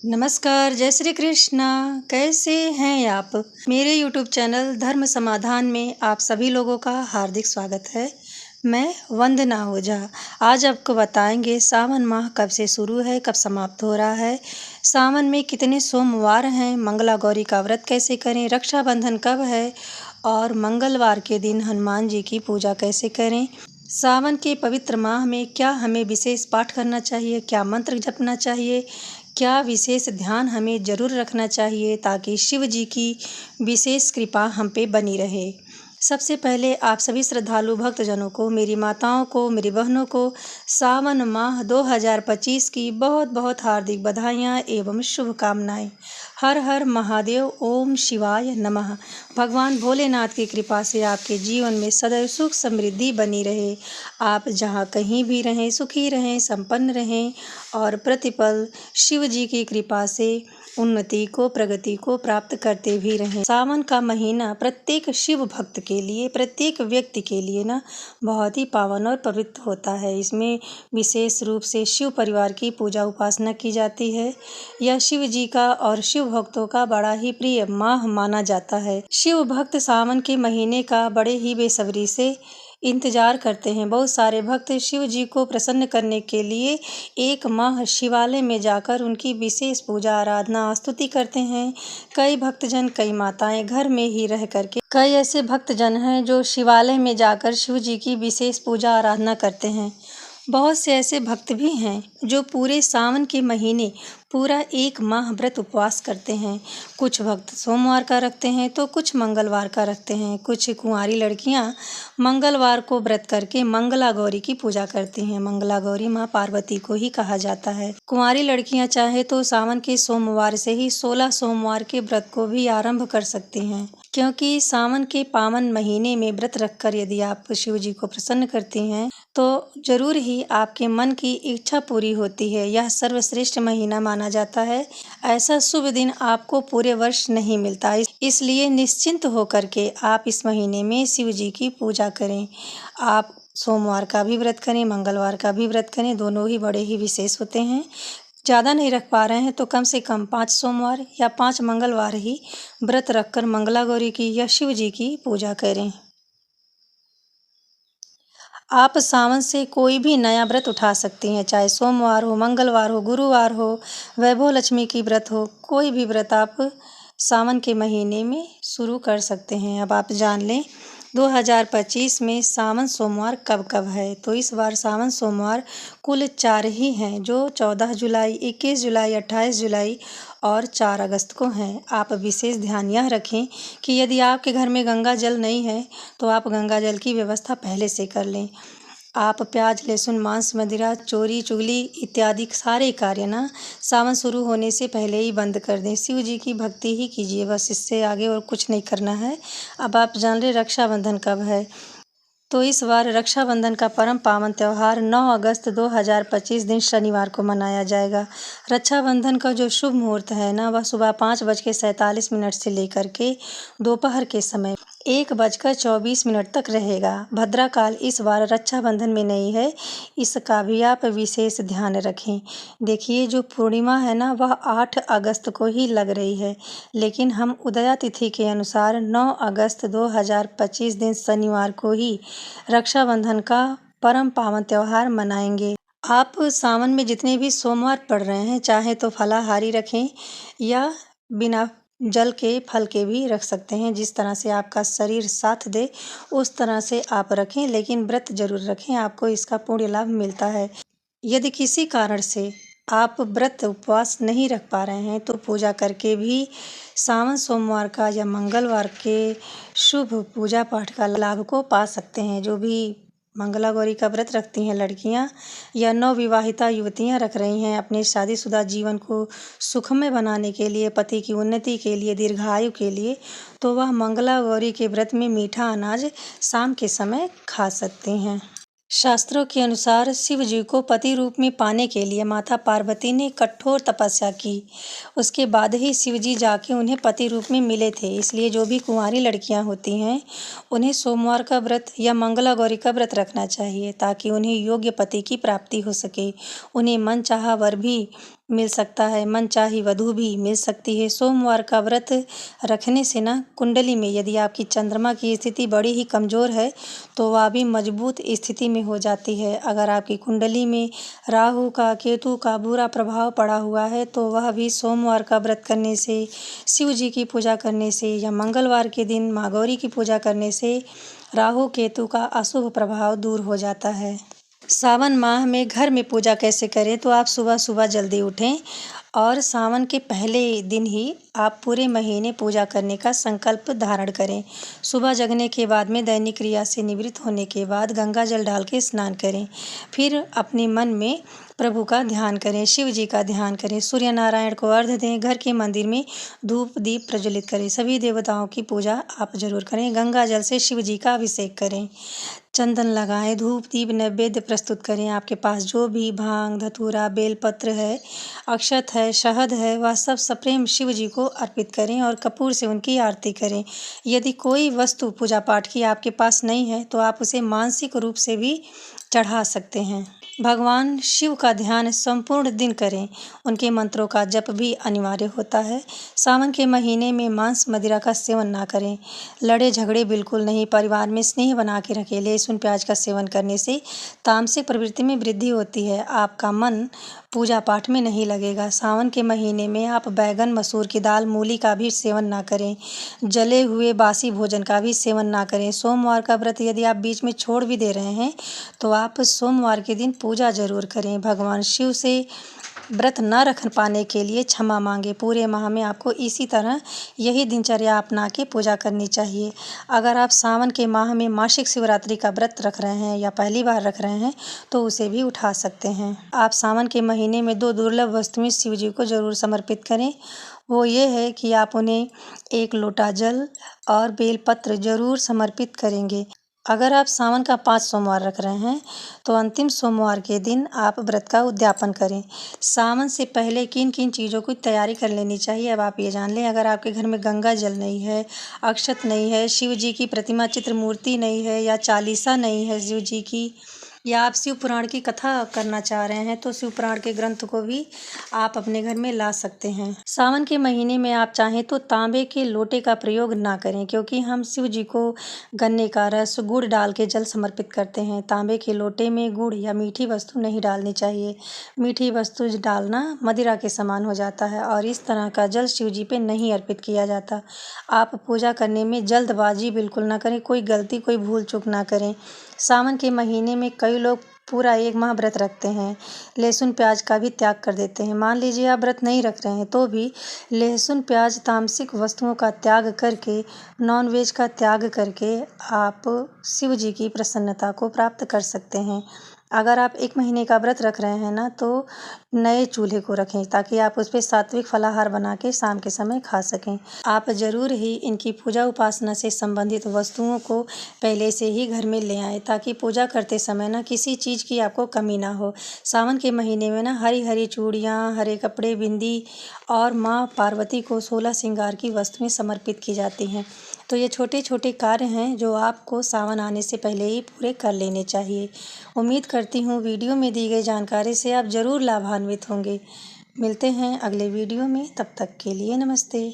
नमस्कार, जय श्री कृष्णा। कैसे हैं आप? मेरे यूट्यूब चैनल धर्म समाधान में आप सभी लोगों का हार्दिक स्वागत है। मैं वंदना ओझा। आज आपको बताएंगे सावन माह कब से शुरू है, कब समाप्त हो रहा है, सावन में कितने सोमवार हैं, मंगला गौरी का व्रत कैसे करें, रक्षाबंधन कब है और मंगलवार के दिन हनुमान जी की पूजा कैसे करें। सावन के पवित्र माह में क्या हमें विशेष पाठ करना चाहिए, क्या मंत्र जपना चाहिए, क्या विशेष ध्यान हमें ज़रूर रखना चाहिए ताकि शिव जी की विशेष कृपा हम पे बनी रहे। सबसे पहले आप सभी श्रद्धालु भक्तजनों को, मेरी माताओं को, मेरी बहनों को सावन माह 2025 की बहुत बहुत हार्दिक बधाइयाँ एवं शुभकामनाएं। हर हर महादेव, ओम शिवाय नमः। भगवान भोलेनाथ की कृपा से आपके जीवन में सदैव सुख समृद्धि बनी रहे। आप जहाँ कहीं भी रहें, सुखी रहें, संपन्न रहें और प्रतिपल शिव जी की कृपा से उन्नति को, प्रगति को प्राप्त करते भी रहें। सावन का महीना प्रत्येक शिव भक्त के लिए, प्रत्येक व्यक्ति के लिए ना बहुत ही पावन और पवित्र होता है। इसमें विशेष रूप से शिव परिवार की पूजा उपासना की जाती है। यह शिव जी का और शिव भक्तों का बड़ा ही प्रिय माह माना जाता है। शिव भक्त सावन के महीने का बड़े ही बेसब्री से इंतजार करते हैं। बहुत सारे भक्त शिव जी को प्रसन्न करने के लिए एक माह शिवालय में जाकर उनकी विशेष पूजा आराधना स्तुति करते हैं। कई भक्तजन, कई माताएं घर में ही रह करके, कई ऐसे भक्तजन हैं जो शिवालय में जाकर शिव जी की विशेष पूजा आराधना करते हैं। बहुत से ऐसे भक्त भी हैं जो पूरे सावन के महीने पूरा एक माह व्रत उपवास करते हैं। कुछ भक्त सोमवार का रखते हैं तो कुछ मंगलवार का रखते हैं। कुछ कुंवारी लड़कियां मंगलवार को व्रत करके मंगला गौरी की पूजा करती हैं। मंगला गौरी माँ पार्वती को ही कहा जाता है। कुंवारी लड़कियां चाहे तो सावन के सोमवार से ही 16 सोमवार के व्रत को भी आरंभ कर सकती हैं, क्योंकि सावन के पावन महीने में व्रत रखकर यदि आप शिव जी को प्रसन्न करती हैं तो जरूर ही आपके मन की इच्छा पूरी होती है। यह सर्वश्रेष्ठ महीना माना जाता है। ऐसा शुभ दिन आपको पूरे वर्ष नहीं मिलता, इसलिए निश्चिंत होकर के आप इस महीने में शिव जी की पूजा करें। आप सोमवार का भी व्रत करें, मंगलवार का भी व्रत करें, दोनों ही बड़े ही विशेष होते हैं। ज़्यादा नहीं रख पा रहे हैं तो कम से कम 5 सोमवार या 5 मंगलवार ही व्रत रखकर मंगला गौरी की या शिव जी की पूजा करें। आप सावन से कोई भी नया व्रत उठा सकती हैं, चाहे सोमवार हो, मंगलवार हो, गुरुवार हो, वैभव लक्ष्मी की व्रत हो, कोई भी व्रत आप सावन के महीने में शुरू कर सकते हैं। अब आप जान लें 2025 में सावन सोमवार कब कब है। तो इस बार सावन सोमवार कुल 4 ही हैं, जो 14 जुलाई, 21 जुलाई, 28 जुलाई और 4 अगस्त को हैं। आप विशेष ध्यान यह रखें कि यदि आपके घर में गंगा जल नहीं है तो आप गंगा जल की व्यवस्था पहले से कर लें। आप प्याज, लहसुन, मांस, मदिरा, चोरी चुगली इत्यादि सारे कार्य ना सावन शुरू होने से पहले ही बंद कर दें। शिव जी की भक्ति ही कीजिए, बस इससे आगे और कुछ नहीं करना है। अब आप जान लें रक्षाबंधन कब है। तो इस बार रक्षाबंधन का परम पावन त्यौहार 9 अगस्त 2025 दिन शनिवार को मनाया जाएगा। रक्षाबंधन का जो शुभ मुहूर्त है ना, वह सुबह 5:47 से लेकर के दोपहर के समय 1:24 तक रहेगा। भद्राकाल इस बार रक्षाबंधन में नहीं है, इसका भी आप विशेष ध्यान रखें। देखिए जो पूर्णिमा है ना, वह 8 अगस्त को ही लग रही है, लेकिन हम उदया तिथि के अनुसार 9 अगस्त 2025 दिन शनिवार को ही रक्षाबंधन का परम पावन त्यौहार मनाएंगे। आप सावन में जितने भी सोमवार पड़ रहे हैं, चाहे तो फलाहारी रखें या बिना जल के, फल के भी रख सकते हैं। जिस तरह से आपका शरीर साथ दे उस तरह से आप रखें, लेकिन व्रत जरूर रखें, आपको इसका पुण्य लाभ मिलता है। यदि किसी कारण से आप व्रत उपवास नहीं रख पा रहे हैं तो पूजा करके भी सावन सोमवार का या मंगलवार के शुभ पूजा पाठ का लाभ को पा सकते हैं। जो भी मंगला गौरी का व्रत रखती हैं लड़कियां या नवविवाहिता युवतियां रख रही हैं अपने शादीशुदा जीवन को सुखमय बनाने के लिए, पति की उन्नति के लिए, दीर्घायु के लिए, तो वह मंगला गौरी के व्रत में मीठा अनाज शाम के समय खा सकती हैं। शास्त्रों के अनुसार शिव जी को पति रूप में पाने के लिए माता पार्वती ने कठोर तपस्या की। उसके बाद ही शिव जी जाके उन्हें पति रूप में मिले थे। इसलिए जो भी कुंवारी लड़कियां होती हैं उन्हें सोमवार का व्रत या मंगला गौरी का व्रत रखना चाहिए, ताकि उन्हें योग्य पति की प्राप्ति हो सके, उन्हें मनचाहा वर भी मिल सकता है, मनचाही वधू भी मिल सकती है। सोमवार का व्रत रखने से ना कुंडली में यदि आपकी चंद्रमा की स्थिति बड़ी ही कमज़ोर है तो वह भी मजबूत स्थिति में हो जाती है। अगर आपकी कुंडली में राहु का, केतु का बुरा प्रभाव पड़ा हुआ है तो वह भी सोमवार का व्रत करने से, शिव जी की पूजा करने से या मंगलवार के दिन माँ गौरी की पूजा करने से राहु केतु का अशुभ प्रभाव दूर हो जाता है। सावन माह में घर में पूजा कैसे करें, तो आप सुबह सुबह जल्दी उठें और सावन के पहले दिन ही आप पूरे महीने पूजा करने का संकल्प धारण करें। सुबह जगने के बाद में दैनिक क्रिया से निवृत्त होने के बाद गंगा जल डाल के स्नान करें। फिर अपने मन में प्रभु का ध्यान करें, शिव जी का ध्यान करें, सूर्य नारायण को अर्घ्य दें, घर के मंदिर में धूप दीप प्रज्वलित करें। सभी देवताओं की पूजा आप जरूर करें। गंगा जल से शिव जी का अभिषेक करें, चंदन लगाएं, धूप दीप नैवेद्य प्रस्तुत करें। आपके पास जो भी भांग, धतूरा, बेलपत्र है, अक्षत है, शहद है, वह सब सप्रेम शिव जी को अर्पित करें और कपूर से उनकी आरती करें। यदि कोई वस्तु पूजा पाठ की आपके पास नहीं है तो आप उसे मानसिक रूप से भी चढ़ा सकते हैं। भगवान शिव का ध्यान संपूर्ण दिन करें। उनके मंत्रों का जप भी अनिवार्य होता है। सावन के महीने में मांस मदिरा का सेवन ना करें। लड़े झगड़े बिल्कुल नहीं। परिवार में स्नेह बना के रखें। लहसुन प्याज का सेवन करने से तामसिक प्रवृत्ति में वृद्धि होती है। आपका मन पूजा पाठ में नहीं लगेगा। सावन के महीने में आप बैगन, मसूर की दाल, मूली का भी सेवन ना करें। जले हुए बासी भोजन का भी सेवन ना करें। सोमवार का व्रत यदि आप बीच में छोड़ भी दे रहे हैं तो आप सोमवार के दिन पूजा जरूर करें। भगवान शिव से व्रत न रख पाने के लिए क्षमा मांगे। पूरे माह में आपको इसी तरह यही दिनचर्या अपना के पूजा करनी चाहिए। अगर आप सावन के माह में मासिक शिवरात्रि का व्रत रख रहे हैं या पहली बार रख रहे हैं तो उसे भी उठा सकते हैं। आप सावन के महीने में 2 दुर्लभ वस्तुएं शिव जी को जरूर समर्पित करें। वो ये है कि आप उन्हें 1 लोटा जल और बेलपत्र जरूर समर्पित करेंगे। अगर आप सावन का 5 सोमवार रख रहे हैं तो अंतिम सोमवार के दिन आप व्रत का उद्यापन करें। सावन से पहले किन किन चीज़ों की तैयारी कर लेनी चाहिए अब आप ये जान लें। अगर आपके घर में गंगा जल नहीं है, अक्षत नहीं है, शिव जी की प्रतिमा चित्र मूर्ति नहीं है या चालीसा नहीं है शिव जी की, या आप शिव पुराण की कथा करना चाह रहे हैं तो शिव पुराण के ग्रंथ को भी आप अपने घर में ला सकते हैं। सावन के महीने में आप चाहें तो तांबे के लोटे का प्रयोग ना करें क्योंकि हम शिव जी को गन्ने का रस, गुड़ डाल के जल समर्पित करते हैं। तांबे के लोटे में गुड़ या मीठी वस्तु नहीं डालनी चाहिए। मीठी वस्तु डालना मदिरा के समान हो जाता है और इस तरह का जल शिव जी पे नहीं अर्पित किया जाता। आप पूजा करने में जल्दबाजी बिल्कुल ना करें, कोई गलती, कोई भूल चूक ना करें। सावन के महीने में कई लोग पूरा 1 माह व्रत रखते हैं, लहसुन प्याज का भी त्याग कर देते हैं। मान लीजिए आप व्रत नहीं रख रहे हैं तो भी लहसुन प्याज तामसिक वस्तुओं का त्याग करके, नॉनवेज का त्याग करके आप शिव जी की प्रसन्नता को प्राप्त कर सकते हैं। अगर आप 1 महीने का व्रत रख रहे हैं ना तो नए चूल्हे को रखें ताकि आप उस पे सात्विक फलाहार बना के शाम के समय खा सकें। आप ज़रूर ही इनकी पूजा उपासना से संबंधित वस्तुओं को पहले से ही घर में ले आएँ ताकि पूजा करते समय ना किसी चीज़ की आपको कमी ना हो। सावन के महीने में ना हरी हरी चूड़ियाँ, हरे कपड़े, बिंदी और माँ पार्वती को 16 श्रृंगार की वस्तुएं समर्पित की जाती हैं। तो ये छोटे छोटे कार्य हैं जो आपको सावन आने से पहले ही पूरे कर लेने चाहिए। उम्मीद करती हूँ वीडियो में दी गई जानकारी से आप ज़रूर लाभान्वित होंगे। मिलते हैं अगले वीडियो में, तब तक के लिए नमस्ते।